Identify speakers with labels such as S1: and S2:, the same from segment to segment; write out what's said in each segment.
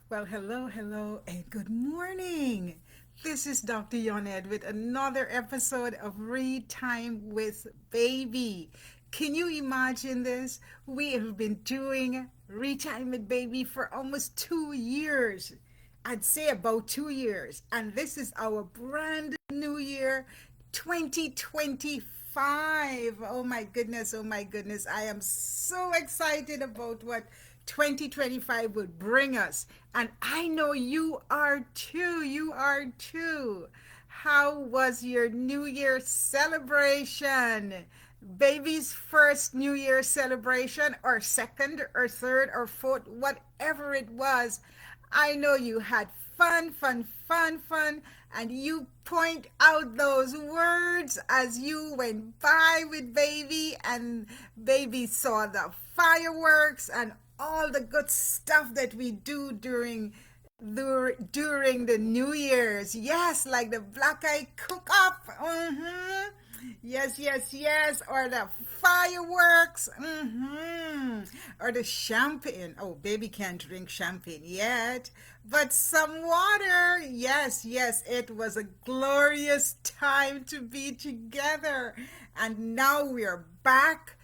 S1: Well, hello, and good morning. This is Dr. Yonnette with another episode of Read Time with Baby. Can you imagine this? We have been doing Read Time with Baby for almost 2 years. I'd say about 2 years. And this is our brand new year, 2025. Oh my goodness, oh my goodness. I am so excited about what 2025 would bring us. And I know you are too. You are too. How was your New Year celebration? Baby's first New Year celebration, or second, or third, or fourth, whatever it was. I know you had fun, and you point out those words as you went by with baby, and baby saw the fireworks and all the good stuff that we do during the New Year's. Yes, like the black eye cook up. Yes. Or the fireworks. Or the champagne. Oh, baby can't drink champagne yet. But some water. Yes. It was a glorious time to be together. And now we're back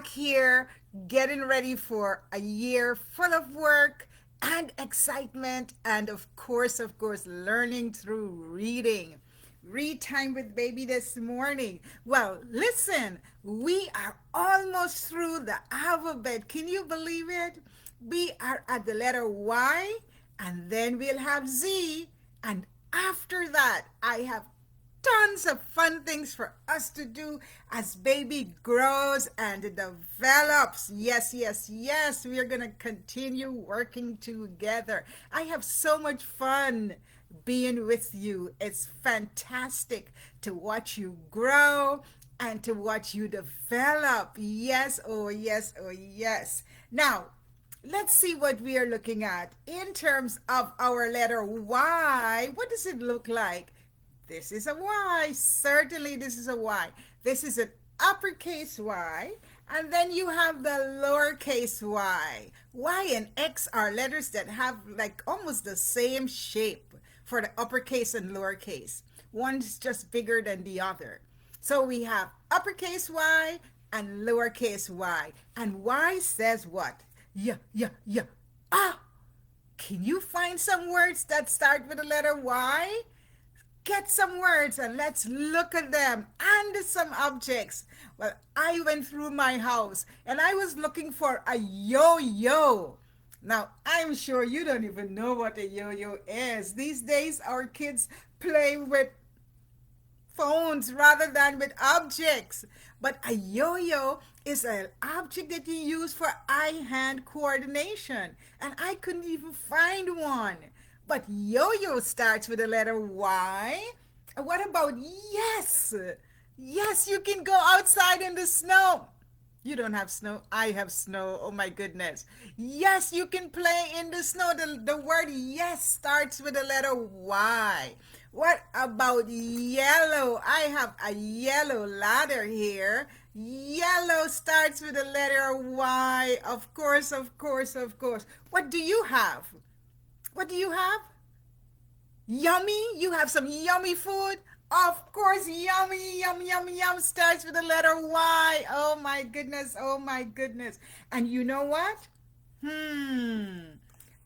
S1: here, getting ready for a year full of work and excitement, and of course, learning through reading. Read time with baby this morning. Well, listen, we are almost through the alphabet. Can you believe it? We are at the letter Y, and then we'll have Z, and after that, I have tons of fun things for us to do as baby grows and develops. Yes. We are going to continue working together. I have so much fun being with you. It's fantastic to watch you grow and to watch you develop. Yes. Now, let's see what we are looking at in terms of our letter Y. What does it look like? This is a Y. Certainly, this is a Y. This is an uppercase Y. And then you have the lowercase y. Y and X are letters that have like almost the same shape for the uppercase and lowercase. One's just bigger than the other. So we have uppercase Y and lowercase y. And Y says what? Yeah. Ah! Can you find some words that start with the letter Y? Get some words and let's look at them and some objects. Well, I went through my house and I was looking for a yo-yo. Now, I'm sure you don't even know what a yo-yo is. These days, our kids play with phones rather than with objects. But a yo-yo is an object that you use for eye-hand coordination. And I couldn't even find one. But yo-yo starts with the letter Y. What about yes? Yes, you can go outside in the snow. You don't have snow. I have snow. Oh my goodness. Yes, you can play in the snow. The word yes starts with the letter Y. What about yellow? I have a yellow ladder here. Yellow starts with the letter Y. Of course. What do you have? What do you have? Yummy? You have some yummy food? Of course, yum starts with the letter Y. Oh my goodness. And you know what?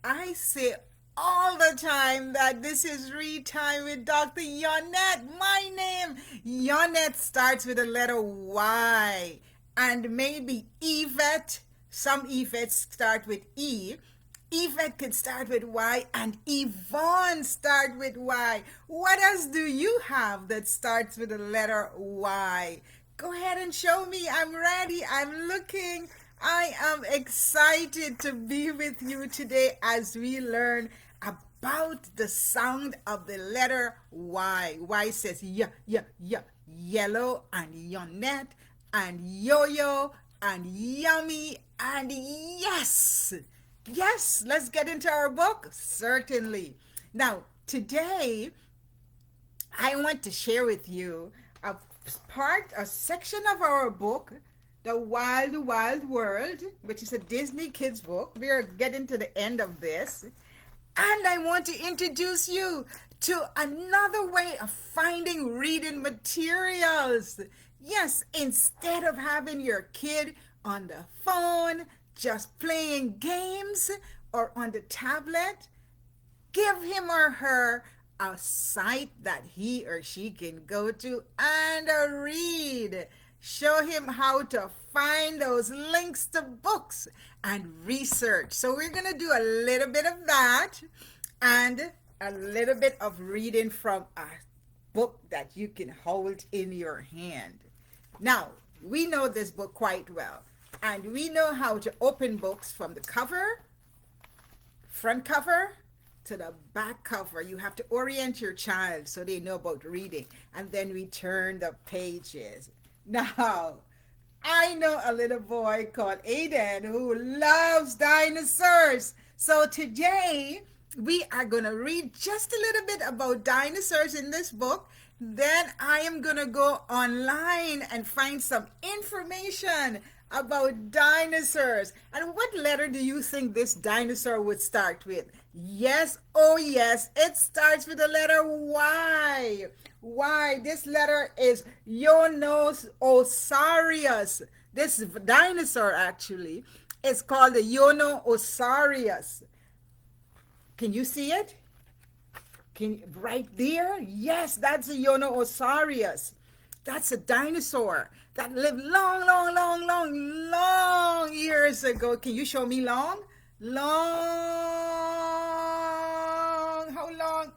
S1: I say all the time that this is Read Time with Dr. Yonnette. My name, Yonnette, starts with the letter Y. And maybe Yvette, some Yvettes start with E. Yvette could start with Y, and Yvonne start with Y. What else do you have that starts with the letter Y? Go ahead and show me. I'm ready. I'm looking. I am excited to be with you today as we learn about the sound of the letter Y. Y says yellow, and Yonnette, and yo-yo, and yummy, and yes. Yes, let's get into our book. Certainly. Now, today, I want to share with you a section of our book, The Wild World, which is a Disney kids book. We are getting to the end of this. And I want to introduce you to another way of finding reading materials. Yes, instead of having your kid on the phone just playing games or on the tablet, give him or her a site that he or she can go to and read. Show him how to find those links to books and research. So, we're going to do a little bit of that and a little bit of reading from a book that you can hold in your hand. Now, we know this book quite well, and we know how to open books from the cover, front cover, to the back cover. You have to orient your child so they know about reading, and then we turn the pages. Now, I know a little boy called Aiden who loves dinosaurs. So today we are going to read just a little bit about dinosaurs in this book. Then I am going to go online and find some information about dinosaurs. And what letter do you think this dinosaur would start with? Yes, oh yes, it starts with the letter Y. Y. This letter is Yonosaurus. This dinosaur actually is called the Yonosaurus. Can you see it? Right there? Yes, that's a Yonosaurus. That's a dinosaur that lived long, long, long, long, long years ago. Can you show me long? Long. How long?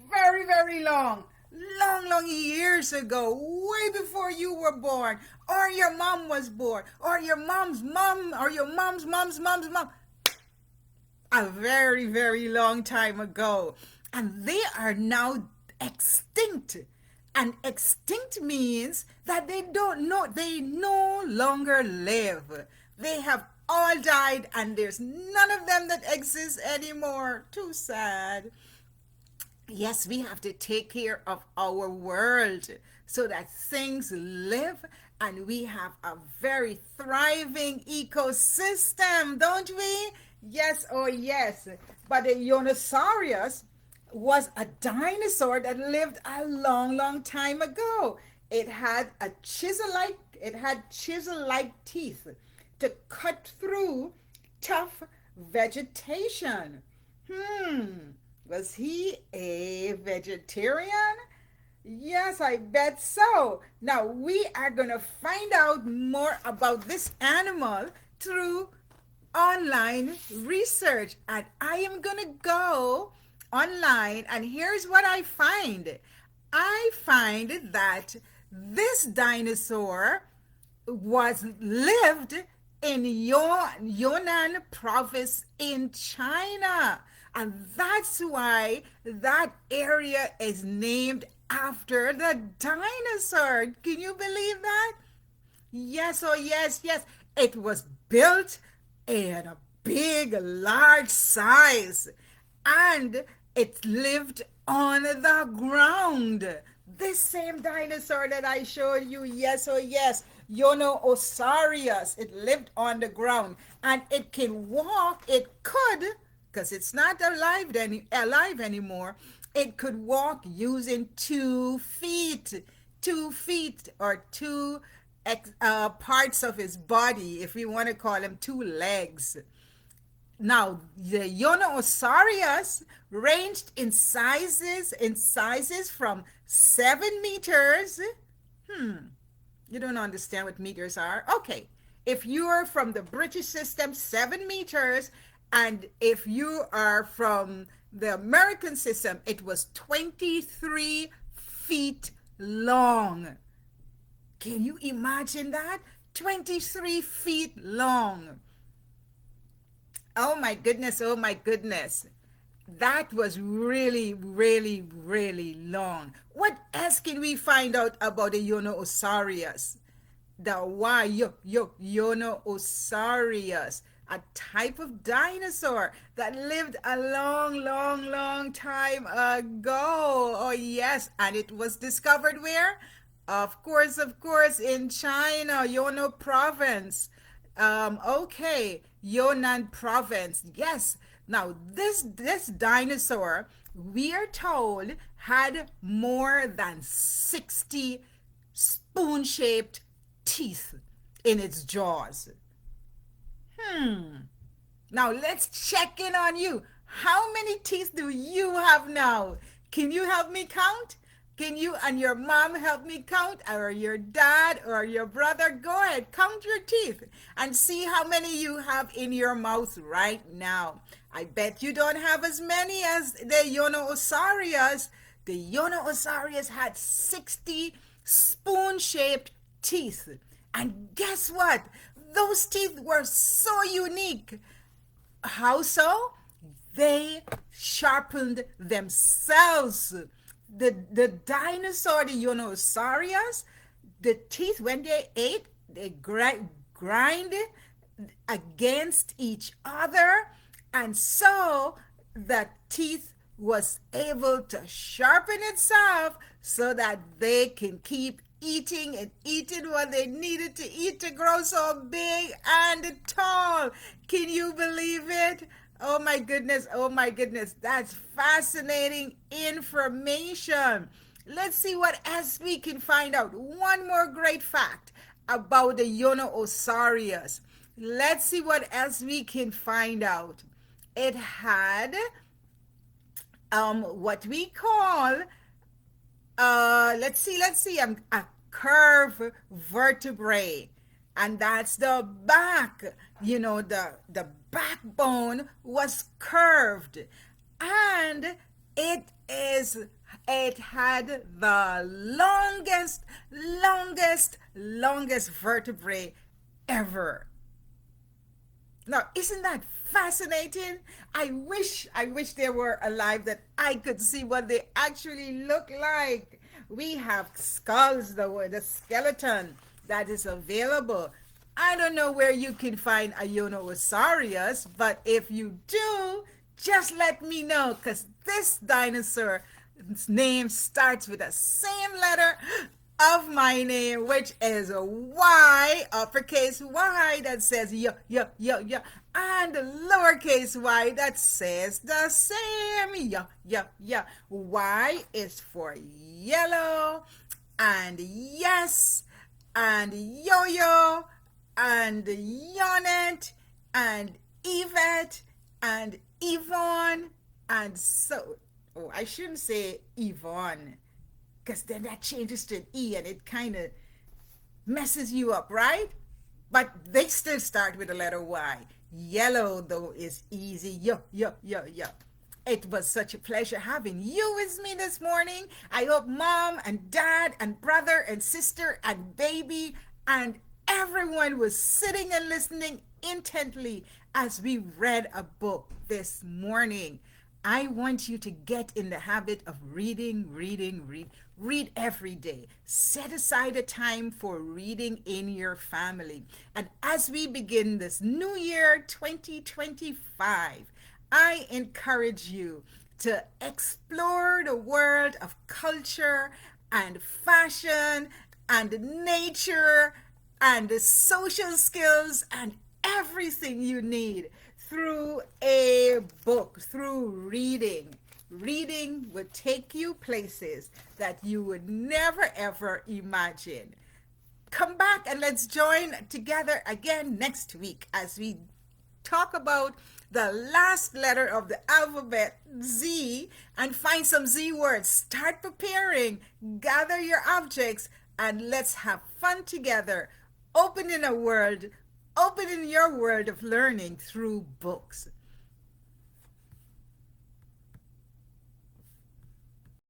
S1: Very, very long. Long, long years ago, way before you were born, or your mom was born, or your mom's mom, or your mom's mom's mom's mom. A very, very long time ago. And they are now extinct. And extinct means that they no longer live. They have all died and there's none of them that exists anymore. Too sad. Yes, we have to take care of our world so that things live and we have a very thriving ecosystem, don't we? Yes, oh yes. But the Yonosaurus was a dinosaur that lived a long, long time ago. It had chisel-like teeth to cut through tough vegetation. Was he a vegetarian? Yes, I bet so. Now we are going to find out more about this animal through online research. And I am going to go online and here's what I find. I find that this dinosaur lived in Yunnan province in China. And that's why that area is named after the dinosaur. Can you believe that? Yes, oh yes, yes. It was built in a big, large size. And it lived on the ground. This same dinosaur that I showed you, yes, oh yes, Yonosaurus, it lived on the ground. And it can walk, it could, because it's not alive anymore, it could walk using 2 feet. 2 feet or two parts of his body, if we want to call them 2 legs. Now, the Yonosaurus ranged in sizes from 7 meters. You don't understand what meters are? Okay. If you are from the British system, 7 meters. And if you are from the American system, it was 23 feet long. Can you imagine that? 23 feet long. Oh my goodness, oh my goodness. That was really, really, really long. What else can we find out about the Yonosaurus? The Yonosaurus, a type of dinosaur that lived a long, long, long time ago. Oh yes, and it was discovered where? Of course, in China, Yunnan province. Okay, Yunnan province. Yes, Now, this dinosaur, we are told, had more than 60 spoon-shaped teeth in its jaws. Now let's check in on you. How many teeth do you have now? Can you help me count? Can you and your mom help me count? Or your dad or your brother? Go ahead, count your teeth and see how many you have in your mouth right now. I bet you don't have as many as the Yonnette. The Yonnette had 60 spoon-shaped teeth. And guess what? Those teeth were so unique. How so? They sharpened themselves. The dinosaur, the Yonnette, the teeth, when they ate, they grind against each other, and so the teeth was able to sharpen itself so that they can keep eating and eating what they needed to eat to grow so big and tall. Can you believe it? Oh my goodness, oh my goodness. That's fascinating information. Let's see what else we can find out. One more great fact about the Yonnette. Let's see what else we can find out. It had what we call let's see, a curved vertebrae, and that's the back. The backbone was curved, and it had the longest vertebrae ever. Now, isn't that fascinating? I wish they were alive that I could see what they actually look like. We have skulls, the skeleton that is available. I don't know where you can find a Yonnette, but if you do, just let me know, because this dinosaur's name starts with the same letter of my name, which is a Y, uppercase Y, that says yeah, and lowercase y that says the same. Yeah. Y is for yellow, and yes, and yo-yo, and Yonnette, and Yvette, and Yvonne, and so, oh, I shouldn't say Yvonne, because then that changes to an E and it kind of messes you up, right? But they still start with the letter Y. Yellow, though, is easy. Yeah. It was such a pleasure having you with me this morning. I hope mom and dad and brother and sister and baby and everyone was sitting and listening intently as we read a book this morning. I want you to get in the habit of reading. Read every day. Set aside a time for reading in your family. And as we begin this new year, 2025, I encourage you to explore the world of culture and fashion and nature and the social skills and everything you need through a book, through reading. Reading would take you places that you would never ever imagine. Come back and let's join together again next week as we talk about the last letter of the alphabet, Z, and find some Z words. Start preparing, gather your objects, and let's have fun together. Opening your world of learning through books.